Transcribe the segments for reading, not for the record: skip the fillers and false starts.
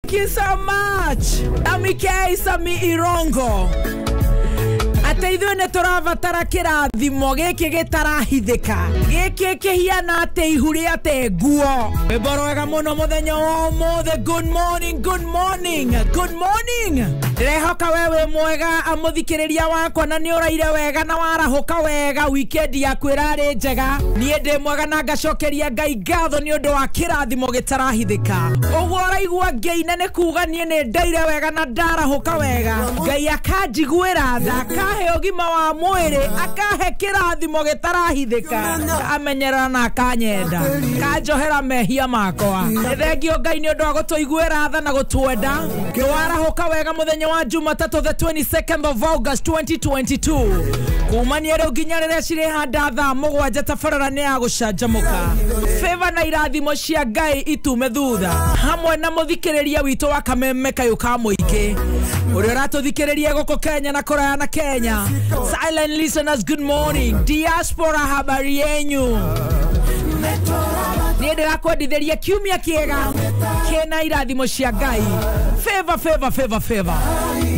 Thank you so much. Amike Sami Irongo. Ateithwe ne turavatara kirathimo giki gitarahithika. Giki kihiana ate ihuri ate guo. Weboroga muno muthenya wa mothe. Good morning, good morning, good morning. Rehoka wewe mwega amuthikiriria wakwa na ni uraire wega na warahuka wega weekend yaku irari njega. Nie ndi mwega na ngacokeria Ngai ngatho ni undu wa kirathimo gitarahithika. Uguo raigua Ngai na ni kuga nie ni ndaire wega na ndarahuka wega. Ngai akanjiguira tha akahe ogima wa mwiri akahe kirathimo gitarahithika. Amenyera na akanyenda kanjohera mehia makwa. Thengio Ngai ni undu wa gutuiguira tha na gutwenda. Warahuka wega muthenya wa Jumatatu the 22nd of August 2022. Kumania rĩu nginya rĩrĩa cirĩ handa thaa mũgwanja tabarĩra nĩ ya gũcanjamũka. Favor na irathimo cia Ngai itume thutha hamwe na mũthikĩrĩria witũ wa Kameme Kayũ ka mũingĩ ũrĩa ũratũthikĩrĩria gũkũ Kenya na kũraya na Kenya. Silent listeners, good morning. Diaspora, habari yenyu? Niĩ ndĩrakwendithĩria kiumia kĩega kĩna irathimo cia Ngai. Favor.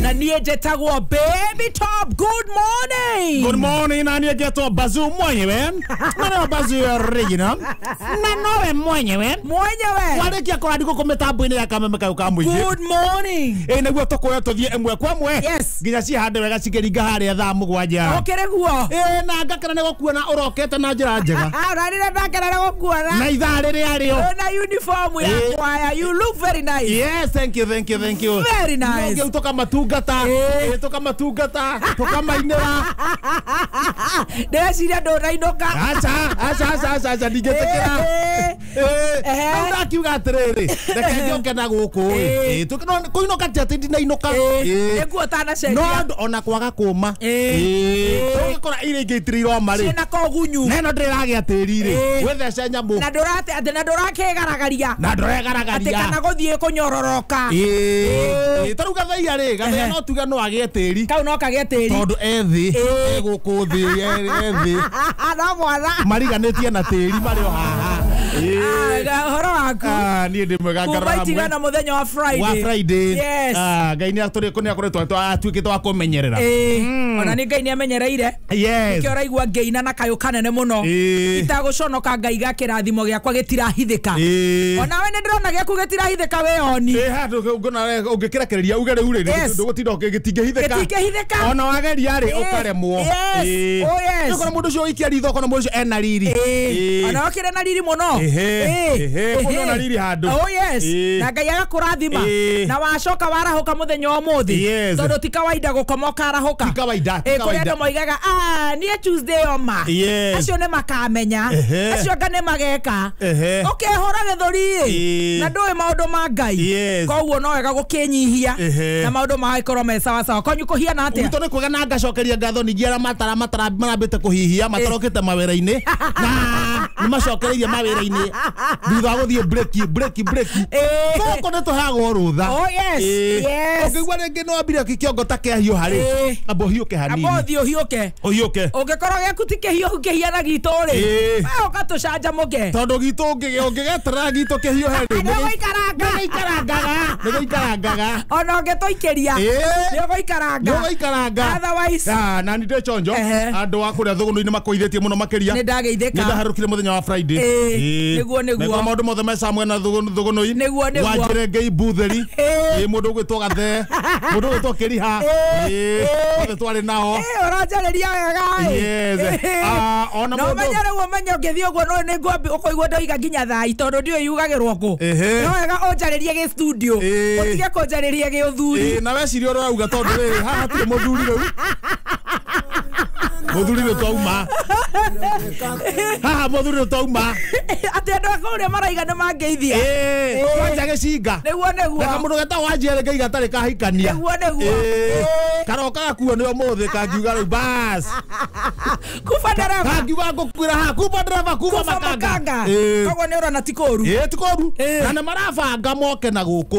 Na niĩ njetagwo Baby Top. Good morning. Good morning. Na niĩ njetagwo Bazoo mwenyewe. Na Bazoo original. Na nowe mwenyewe. Warĩkia kũrandĩkwo kũ mĩtambo-inĩ ya Kameme Kayũ ka mũingĩ. Good morning. Nĩguo tũkũoya tũthiĩ ĩmwe kwa ĩmwe. Yes. Nginya cihande wega cikĩringa harĩa thaa mũgwanja. Okere guo. Na ngakena nĩ gũkuona ũrokete na njĩra njega. Rarire ndakena nĩ gũkuona. Na ithaa rĩrĩa rĩo. Na uniform ya kwaya. You look very nice. Yes, thank you. Very nice. Nginya tukamatungata. Tukamatungata. Tukamainĩra. Ndĩreciria ndũnainũka. Aca ndingĩtĩkĩra. Ndakiuga atĩrĩrĩ. Reke njoke na gũkũ. Kũinũka atĩ ndinainũka. Nĩguo ũtanacenjia. No ona kwaga kũma. Tũgĩkora irĩ ingĩitirĩirwo marĩ. Ciĩna kogunyu. Neno ndĩragĩa tĩri-rĩ. Wĩthece nyamũ. Na ndũrakegaragaria. Na ndũregaragaria. Atĩ kana gũthiĩ kũnyororoka. Tarĩu gathaiya rĩ, gathaiya no tuge no agĩe tĩri. Kau no kagĩe tĩri. Tondũ ethĩ. Gũkũ thĩ ethĩ. No mwana. Mariganĩtie na tĩri marĩ o haha. Horo waku. Niĩ ndĩ mwega ngarora hamwe. Kumaitigana muthenya wa Friday. Wa Friday. Yes. Ngai nĩ akoretwo atuĩkĩte wa kũmenyerera. Ona nĩ Ngai nĩ amenyereire. Yes. Nĩkĩo ũraigua Ngeina na Kayũ kanene mũno. Itagũconoka Ngai ga kĩrathimo gĩakwa gĩtirahithĩka. Ona we nĩ ndĩrona gĩaku gĩtirahithĩka wĩoni. Handũ ũngĩkĩrekereria uge rĩu rĩ ndũgũtinda gĩtingĩhithĩka. Gĩtingĩhithĩka. Ona wageria rĩ ũkaremwo. Yes. Ũkona mũndũ ũcio ũikia ritho ũkona mũndũ ũcio ena riri. Ona wakĩrĩ na riri mũno. Mũndũ ona riri handũ. Oh yes. Na Ngai agakũrathima. Na wacoka warahuka mũthenya wa ũmũthĩ. Tondũ ti kawaida gũkoma ũkarahuka. Ti kawaida. Kũrĩa andũ moigaga niĩ Tuesday oma. Acio nĩ makamenya. Acio anga nĩ mageka. Ũkehora gĩthũri. Na ndũĩ maũndũ ma Ngai. Koguo no wega gũkĩnyihia. Na maũndũ magĩkorwo me sawa sawa. Konyu kũhiana atĩa? Gwitũ nĩ kwega na ngacokeria ngatho ningĩ arĩa marambĩte kũhihia matarokĩte mawĩra-inĩ. Na nĩ macokereirie mawĩra-inĩ. Thutha wa gũthiĩ break. Koko nĩ tũheagwo rũtha. Oh yes. Ũngĩigua rĩngĩ no wambire kĩongo ta kĩahiũha rĩ. Amba ũhiũke hanini. Amba ũthiĩ ũhiũke. Ũngĩkorwo gĩaku ti kĩhiũhu kĩhiana gitũ rĩ. We ũgatũcanjamũke. Tondũ gitũ ũngĩgeterera gitũ kĩhiũhe rĩ. Nĩgũikarangaga. Ona ũngĩtũikĩria. Nĩũgũikaranga. Otherwise. Na nĩ ndĩ chonjo. Andũ a kũrĩa thũgũnũ-inĩ makoithĩtie mũno makĩria. Nĩ ndageithĩka. Nĩ ndaharũkire mũthenya wa Friday. Nĩguo. Nĩguo maũndũ mothe me samwe na thũgũnũ-inĩ. Nĩguo. Wanjĩre Ngei Butheri. Mũndũ ũgwĩtwo Gathe. Mũndũ ũgwĩtwo Kĩriha. Othe twarĩ nao. Ũranjarĩria wega. Yes. Ona mũndũ. No menyere ũmenye ũngĩthiĩ ũguo no nĩ ngwambi ũkũigua ndoiga nginya thai tondũ ndiũ yugagĩrwo kũ. No wega ũnjarĩrie gĩ studio. Ũtige kũnjarĩria gĩ ũthuri. Na weciria ũrĩa ũrauga tondũ rĩrĩ haha hatirĩ mũthuri rĩu. Mũthuri nĩ twauma. Haha mũthuri nĩ twauma. Atĩ andũ akũ ũrĩa maraiga nĩ mangeithia. Kwanja gĩcinga. Nĩguo. Na mũndũ getagwo Wanjĩrĩ Ngai gatarĩ kahikania. Nĩguo. Karoka gakuo nĩ ũmũthĩ kangiuga rĩu bas. Kuba ndereba. Kangiuga ngũkwĩra ha kuba ndereba kuba makanga. Koguo nĩ ũrona ti kũru. Ti kũru. Na nĩ marabanga moke na gũkũ.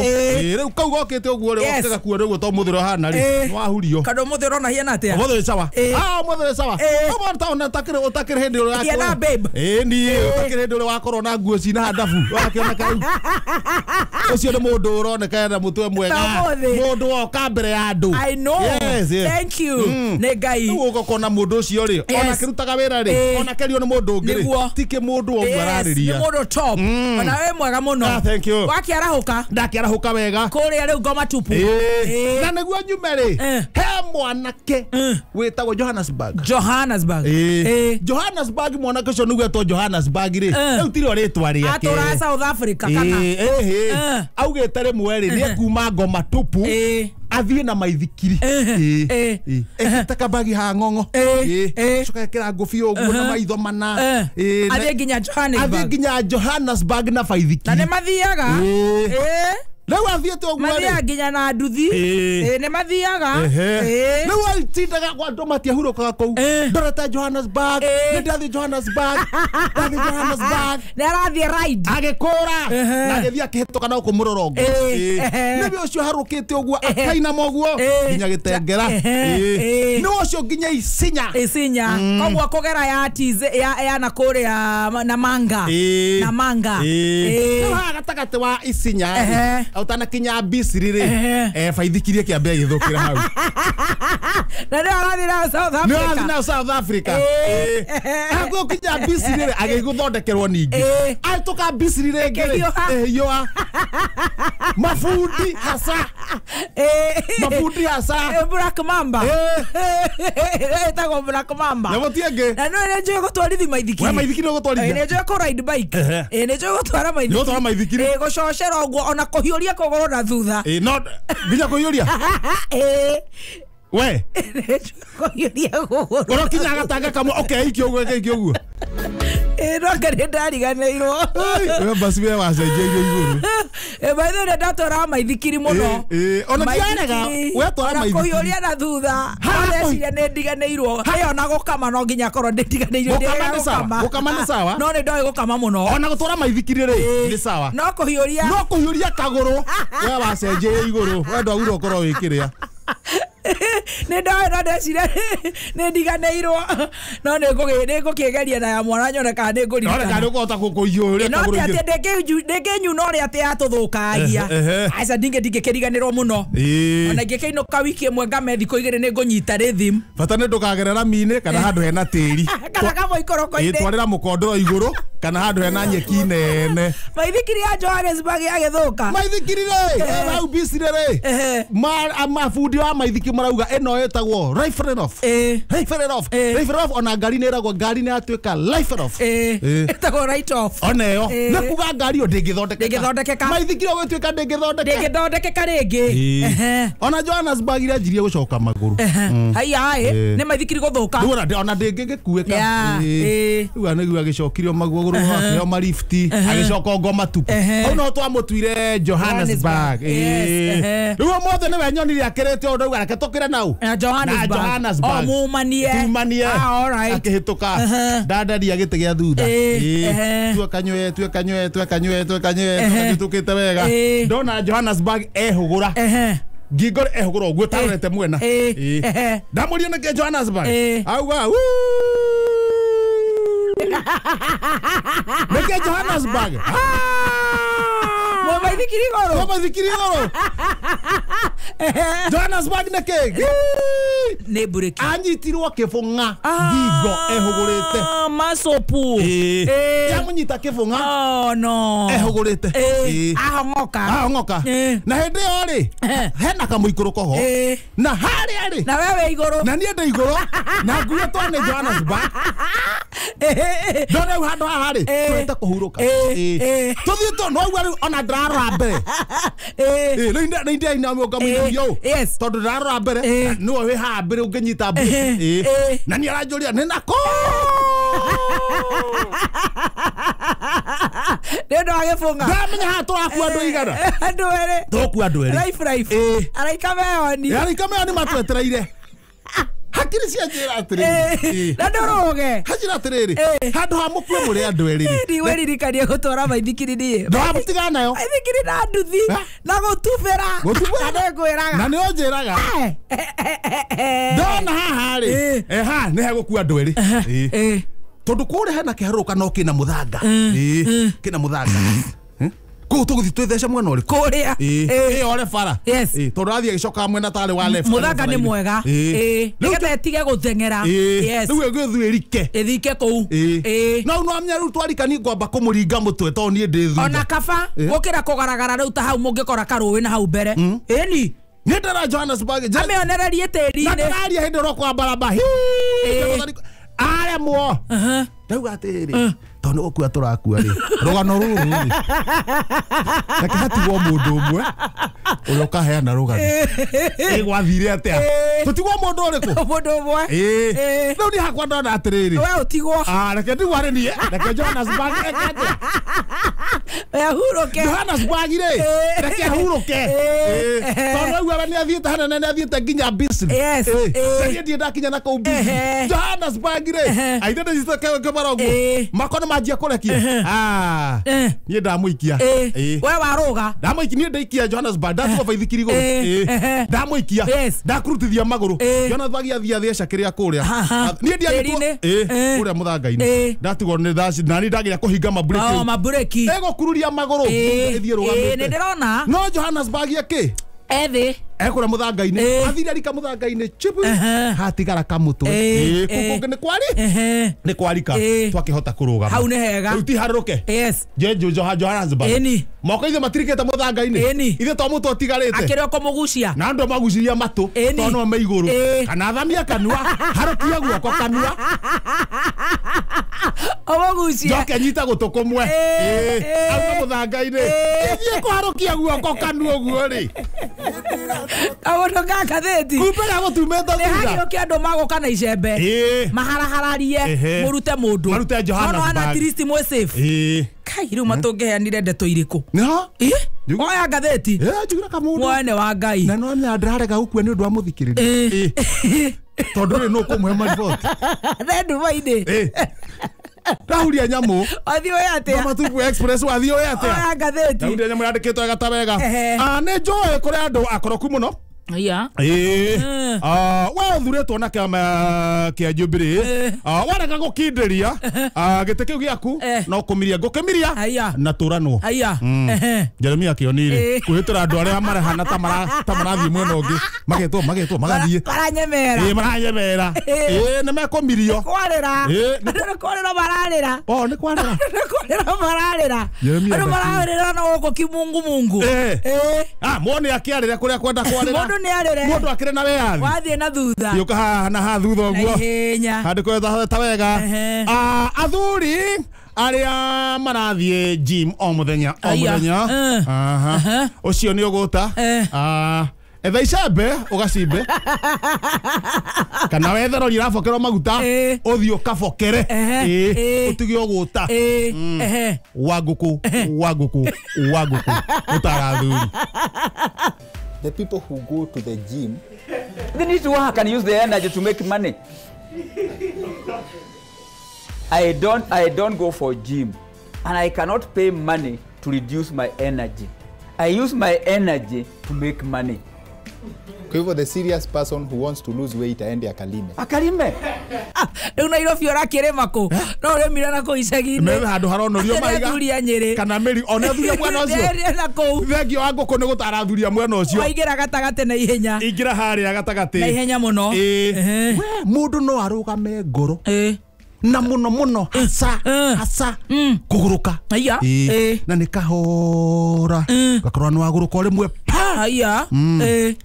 Rĩu kau gokĩte ũguo rĩ oke gakuo rĩu to mũthĩ ũhana rĩ. Nĩ wahurio. Kadũ mũthĩ ũrona hiana atĩa? Mũthĩ sawa. Mũthĩ sawa. Ũmwe ta ona utakĩrĩ hĩndĩ ũrĩa Yena babe. Ni utakĩrĩ hĩndĩ ũrĩa wakorwo na nguo nguo cina hadabu wakiona kau ucio ni mundu uroneka na mutwe mwega mundu woka mbere ya andu. I know. Yes. Thank you. Ne ngai ugo kona mundu ucio ri ona kirutaga wira ri ona kerio ni mundu ngiri tike mundu wo arariria ni mundu top ona we mwega muno. Thank you. Wakiarahuka ndakiarahuka wega kuria riu ngoma tupu na niguo nyume ri he mwanake witagwo Johannesburg. Johannesburg mwanake ucio niguo to Johannesburg ri riu tiri ritwa riake atura South Africa kana augite rimwe ri ni kuma ngoma tupu athie na maithikiri takabagi ha ngongo coka kira ngofi uguo na maitho mana athie nginya Johannesburg na baithikiri na ne mathiaga Lewa athiete ogwo mathiaga nginya na nduthi ne mathiaga lewa itindaga kwa ndo matiahurukaga kou ndoreta Johannesburg ndathi Johannesburg ne arathie ride agikura na agithia kihituka na kumurorongo nibi ucio harukite ogwo akaina mogwo nginya gitengera ni ucio nginya isinya kogwo kugera ya tize ya na kure na manga no gatagate wa isinya utana kinya bisiri ri baithikirie kiambe githukira hau na ndio arathi na South Africa hago kinya bisiri ri agiguthondekerwo ningi atuka bisiri ri ngiri yo mafundi hasa Black Mamba etago Black Mamba na mutienge na no ne njoe gutwarithi maithikiri we maithikiri gutwarithia ne njoe ko ride bike ne njoe gutwara maithikiri gucoshera ogwo ona kuhiuria kogoro na thutha no binya kuhiuria we kuhiuria kogoro oro kinya gatanga kamo okay ikio guo no ngari ndariganeirwo we basi we wacenjia iguru baitho ne ndatora maithikiri muno ona kiarega we twara maithikiri kuhiuria na thutha ona ne ndiganeirwo ayo na gukama no nginya korwo ndiganeirwo gukama ni sawa no ne ndoi gukama muno ona gutwara maithikiri ri ni sawa no kuhiuria kaguru we wacenjia iguru we ndo aguro korwo wikiria ne ndoi no ndecire ne ndiganeirwo no ne ngukigeria na ya mwana nyone kana ne ngurira ona kana ukota kukuiuria kaguru no ati ndenge no ri ati atuthukagia aca ndingikiriganirwo muno ona ngikeinuka wiki imwe ngamethi kuigire ne ngunyita rhythm bata ne ndukagerera mine kana handu hena tiri kana kamo ikorokoine twarira mukondoro iguru kana handu hena nyeki nene maithikiri ya Johannesburg agithuka maithikiri ri au bisire ri mafundi wa maithikiri marauga eno etagwo rifle off ona ngari ne eragwo ngari ne atuika life off etagwo right off ona yo ne kuga ngari o ndingithondekeka maithikiri ogituika ndingithondekeka ringi ona Johannesburg ira njirie gucoka maguru haya ne maithikiri guthuka ona ndingikuika riu ne gwa gicokirio maguru akio marifti agicoka ngoma tupu au no twamutuire Johannesburg riu mothe ne wenyonire akirete undu gwa tukira nau Johannesburg omumanie all right akihituka ndandari agite gia thutha tuakanywe tukite wega ndona Johannesburg ehugura ngigor ehugura ogwo tarete mwena ndamuria na Johannesburg auga neke Johannesburg maithikiri goro Johannesburg neke ne bureki anyitirwo kibunga ngingo ehugurite masopu yamunyita kibunga no ehugurite ahongoka na hindi yo ri hena kamuikuruko ho na hari ari na wewe iguru na niende iguru na nguo twane Johannesburg ndona handu haha ri twete kuhuruka tuthie to no gwa ona ndarara mbere ninde ina mo gamuyo tondu ndarara mbere no we ha mbere unginyita mbere na ni aranjuria ni nako nendo agifunga ndamenya ha turaku andu igana andu ere toku andu ere life araikameoni matwetereire hakiri cia njira atiriri na ndoroge hajira atiriri handu ha mukwe muri andu eriri ni weririkania gutwara maithikiri ni ndamutiga nayo maithikiri na nduthi na gutubera na ngwiraga na ni onjiraga ndona haha ri ha ni hegukua andu eri tondu kure hena kiharuka no kina muthanga kina muthanga ko tuguthi twethesha mwena uri kuria ore bara tondu athie gicoka mwena tari wa left muthanga ni mwega nigetha etige guthengera riu egithu erike ithike kou no amenya riu twarikani ngwamba kumuringa mutwe to nie ndi thutha ona kaba gukira kugaragara riu ta hau mungikora karuwi na hau mbere ni ndara Johannesburg ameonererie tiri-ini na ndaria hindi ro kwa baraba aremwo rĩu atĩrĩ tondũ nĩ gũkua tũrakua rĩ rũgano rũrũ rĩ reke hatigwo mũndũ ũmwe ũrĩa ũkaheana rũgano gwathire atĩa tũtigwo mũndũ ũrĩkũ mũndũ ũmwe rĩu niĩ hakwa ndona atĩrĩrĩ we ũtigwo reke ndigware niĩ reke Johannesburg reke atĩa we hurũke Johannesburg rĩ reke hurũke tondũ rĩu we nĩ athiĩte hanene nĩ athiĩte nginya Bisri niĩ ndiĩ ndakinya na kũu Bisri Johannesburg rĩ aithe nĩ citũke ngĩmara ũguo makono manjia kũrekia niĩ ndamũikia we waruga ndamũikia niĩ ndaikia Johannesburg ndatuga baithikiri igũrũ ndamũikia ndakurutithia magũrũ Johannesburg athia thieca kĩrĩa kũrĩa niĩ ndiagĩtwo kũrĩa mũthanga-inĩ ndatigwo nĩ nani ndageria kũhinga mabureki egũkururia magũrũ ĩthiĩ rũgamĩte nĩ ndĩrona no Johannesburg akĩ ethi ekũrĩa mũthanga-inĩ athire rika mũthanga-inĩ chipu hatigara kamũtwe kũkũngĩ nĩ kwarika twakĩhota kũrũgama hau nĩ hega rĩu tiharũrũke njenjũ Johannesburg moko ithe matirikĩte mũthanga-inĩ ithe to mũtwe ũtigarĩte akĩrĩ ũkũmũgucia na andũ maguciria matũ to no me igũrũ kana thamia kanua harũkia guoko kanua ũmũgucia njoke nyita gũtũ kũmwe auga mũthanga-inĩ ithiĩ kũharũkia guoko kanua ũguo rĩ kaũndũ ka ngathĩti kumbega gũtumĩte thutha nĩ hagĩũke andũ magũka na icembe maharahararie mũrute mũndũ marute Johannesburg at least mwĩ safe kai rĩu matũngĩheanire ndeto irĩkũ oya ngathĩti njugĩra kamũndũ mwene wa Ngai na no ndarega gũkua nĩ ũndũ wa mũthikĩrĩria tondũ rĩ no kũmũhe mariboti Ndubai-inĩ ndahuria nyamũ athiĩ oya atĩa Matubu Express wathiĩ oya atĩa oya ngathĩti ndahuria nyamũ yandĩkĩtwo wega ta wega nĩ njũĩ kũrĩ andũ akoroku mũno we ũthurĩtwo na kĩama kĩa Jubilee warega gũkindĩria gĩtĩ kĩu gĩaku no kũmiria ngũkĩmiria na tũranwo Jeremia Kĩonire kwĩhĩtĩra andũ arĩa marehana ta marathiĩ mwena ũngĩ magetwo magathiĩ maranyemera nĩ mekũmirio nĩ kwarĩra mararĩra andũ mararĩra na gũkũ kimungumungu mwone akĩarĩra kũrĩa kwenda kwarĩra mundu akire na weathi wathie na thutha yuka haha na ha thutha uguo handu kwetha ta wega athuri aria marathie gym o muthenya ucio ni uguta etha icembe ugacimbe kana wetherori rabokerwo maguta uthio kabokere utige uguta waguku utarathuri. The people who go to the gym, they need to work and use the energy to make money. I don't go for gym, and I cannot pay money to reduce my energy. I use my energy to make money. For the serious person who wants to lose weight aende akalime. Rĩu Nairobi ũrakĩrĩma kũ no ũrĩmire na kũu icagi-inĩ me handũ haronorio maiga kana mĩri ona thuria mwena ũcio thengio wa ngũkũ nĩ gũtara thuria mwena ũcio waingĩra gatagatĩ na ihenya ingĩra harĩa gatagatĩ na ihenya mũno mũndũ no arũgame ngoro na muno hasa kuguruka na nĩ kahora gakorwo nĩ wagũrũka rĩmwe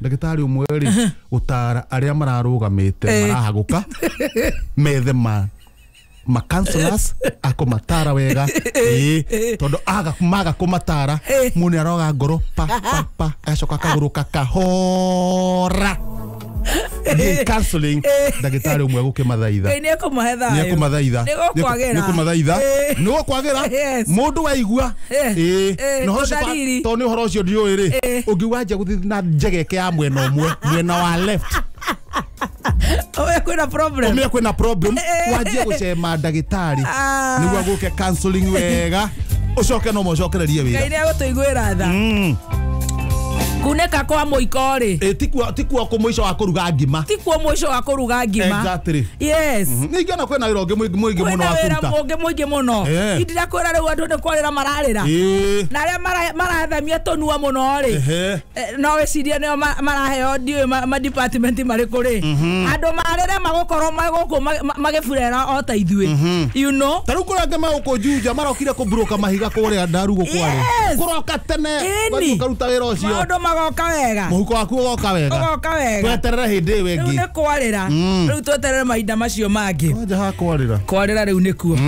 ndagĩtarĩ ũmwe rĩ gũtara arĩa mararũgamĩte marahagũka methe ma counselors akũmatara wega tondũ maga kũmatara mũndũ aroga ngoro pa agacoka kagũrũka kahora counseling ndagĩtarĩ ũmwe gũkĩmathaitha nĩ gũkwagĩra mũndũ waigua tondũ nĩ ũhoro ũcio ndiũĩ rĩ ũngiuga nja gũthiĩ na njegeke ya mwena ũmwe mwena wa left kwĩna problem wanjie gũcema ndagĩtarĩ nĩguo gũke counseling wega ũcoke no mũcokererie wĩra Ngai nĩ agũtũiguĩra tha kuneka kwa muiko ri tikuo ku mwisho wa kuruga ngima tikuo mwisho wa kuruga ngima exactly yes ningena kwena wira ungi mwingi muno wa kuruta mwingi muno indira kwira riu andu ni kwarira mararira na aria marathamia tonua muno ri no wiciria nio maraheo ndiu ma department mariku ri andu marire magukorwo maguku magifurera o ta ithue you know taru kurange magukunjuja marokire kubroka mahiga kuria ndarugo kwari kuroka tene karuta wira ucio maundu magoka wega muhuko waku ugoka wega tweterere hindi wengi ni kwarira riu tweterere mahinda macio mangi waja ha kwarira riu nikuo